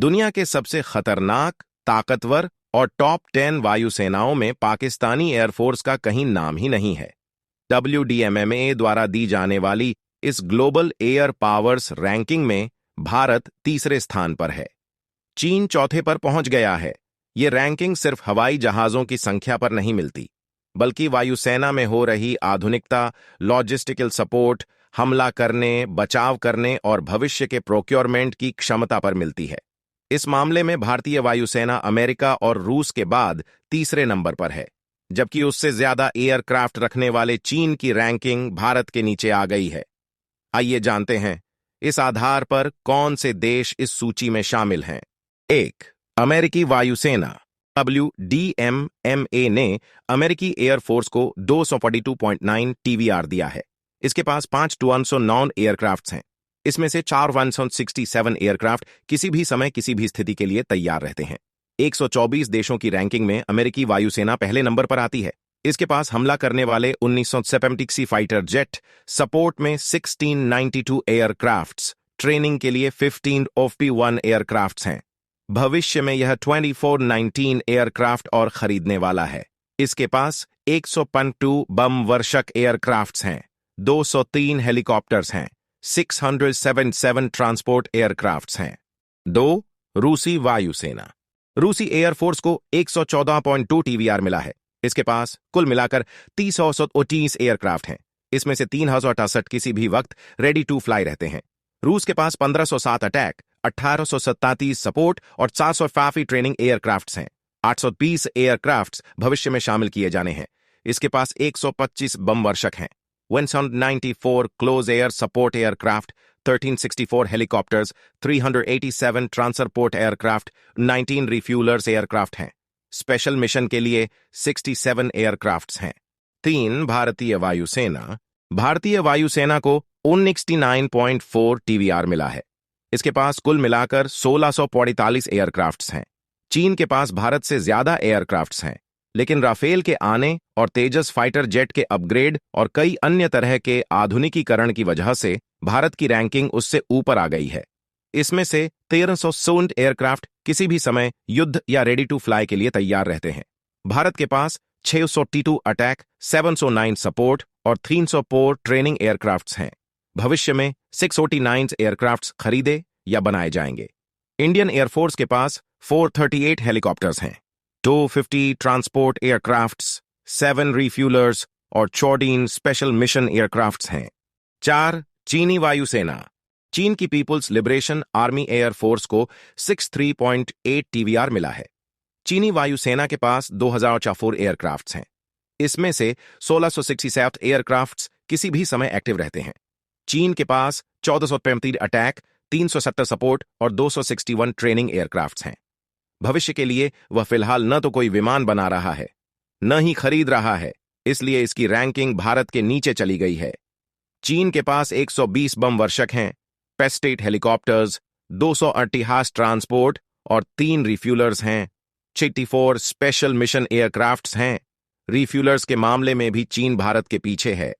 दुनिया के सबसे खतरनाक, ताकतवर और टॉप 10 वायुसेनाओं में पाकिस्तानी एयरफोर्स का कहीं नाम ही नहीं है। WDMMA द्वारा दी जाने वाली इस ग्लोबल एयर पावर्स रैंकिंग में भारत तीसरे स्थान पर है। चीन चौथे पर पहुंच गया है। ये रैंकिंग सिर्फ हवाई जहाजों की संख्या पर नहीं मिलती, बल्कि वायुसेना में हो रही आधुनिकता, लॉजिस्टिकल सपोर्ट, हमला करने, बचाव करने और भविष्य के प्रोक्योरमेंट की क्षमता पर मिलती है। इस मामले में भारतीय वायुसेना अमेरिका और रूस के बाद तीसरे नंबर पर है, जबकि उससे ज्यादा एयरक्राफ्ट रखने वाले चीन की रैंकिंग भारत के नीचे आ गई है। आइए जानते हैं इस आधार पर कौन से देश इस सूची में शामिल हैं। 1. अमेरिकी वायुसेना। WDMMA ने अमेरिकी एयरफोर्स को 242.9 TVR दिया है। इसके पास 5 109 एयरक्राफ्ट्स हैं। इसमें से 4 167 एयरक्राफ्ट किसी भी समय किसी भी स्थिति के लिए तैयार रहते हैं। 124 देशों की रैंकिंग में अमेरिकी वायुसेना पहले नंबर पर आती है। इसके पास हमला करने वाले 1970 फाइटर जेट, सपोर्ट में 1692 एयरक्राफ्ट्स, ट्रेनिंग के लिए 15 OP-1 एयरक्राफ्ट्स हैं। भविष्य में यह 2419 एयरक्राफ्ट और खरीदने वाला है। इसके पास 152 बम वर्षक एयरक्राफ्ट्स हैं, 203 हेलीकॉप्टर्स हैं, 677 ट्रांसपोर्ट एयरक्राफ्ट्स हैं। 2. रूसी वायुसेना। रूसी एयरफोर्स को 114.2 TVR मिला है। इसके पास कुल मिलाकर 30 एयरक्राफ्ट हैं। इसमें से 3068 किसी भी वक्त रेडी टू फ्लाई रहते हैं। रूस के पास 1507 अटैक, 1837 सपोर्ट और 400 ट्रेनिंग एयरक्राफ्ट्स हैं। 820 एयरक्राफ्ट्स भविष्य में शामिल किए जाने हैं। इसके पास 125 बम वर्षक हैं, 194 close air support aircraft, 1364 helicopters, 387 transport aircraft, 19 refuellers aircraft हैं। स्पेशल मिशन के लिए 67 एयरक्राफ्ट्स हैं। 3. भारतीय वायुसेना। भारतीय वायुसेना को 169.4 TVR मिला है। इसके पास कुल मिलाकर 1645 एयरक्राफ्ट्स हैं। चीन के पास भारत से ज्यादा एयरक्राफ्ट्स हैं, लेकिन राफेल के आने और तेजस फाइटर जेट के अपग्रेड और कई अन्य तरह के आधुनिकीकरण की वजह से भारत की रैंकिंग उससे ऊपर आ गई है। इसमें से 1360 एयरक्राफ्ट किसी भी समय युद्ध या रेडी टू फ्लाई के लिए तैयार रहते हैं। भारत के पास 682 अटैक, 709 सपोर्ट और 304 ट्रेनिंग एयरक्राफ्ट्स हैं। भविष्य में 649 एयरक्राफ्ट्स खरीदे या बनाए जाएंगे। इंडियन एयरफोर्स के पास 438 हेलीकॉप्टर्स हैं, 250 ट्रांसपोर्ट एयरक्राफ्ट्स, 7 रिफ्यूलर्स और 14 स्पेशल मिशन एयरक्राफ्ट्स हैं। 4. चीनी वायुसेना। चीन की पीपुल्स लिबरेशन आर्मी एयरफोर्स को 63.8 TVR मिला है। चीनी वायुसेना के पास 2004 एयरक्राफ्ट्स हैं। इसमें से 1667 एयरक्राफ्ट्स किसी भी समय एक्टिव रहते हैं। चीन के पास 1435 अटैक, 370 सपोर्ट और 261 ट्रेनिंग एयरक्राफ्ट्स हैं। भविष्य के लिए वह फिलहाल न तो कोई विमान बना रहा है, न ही खरीद रहा है, इसलिए इसकी रैंकिंग भारत के नीचे चली गई है। चीन के पास 120 बम वर्षक हैं, पेस्टेट हेलीकॉप्टर्स, 238 ट्रांसपोर्ट और 3 रिफ्यूलर्स हैं, 64 स्पेशल मिशन एयरक्राफ्ट्स हैं। रिफ्यूलर्स के मामले में भी चीन भारत के पीछे है।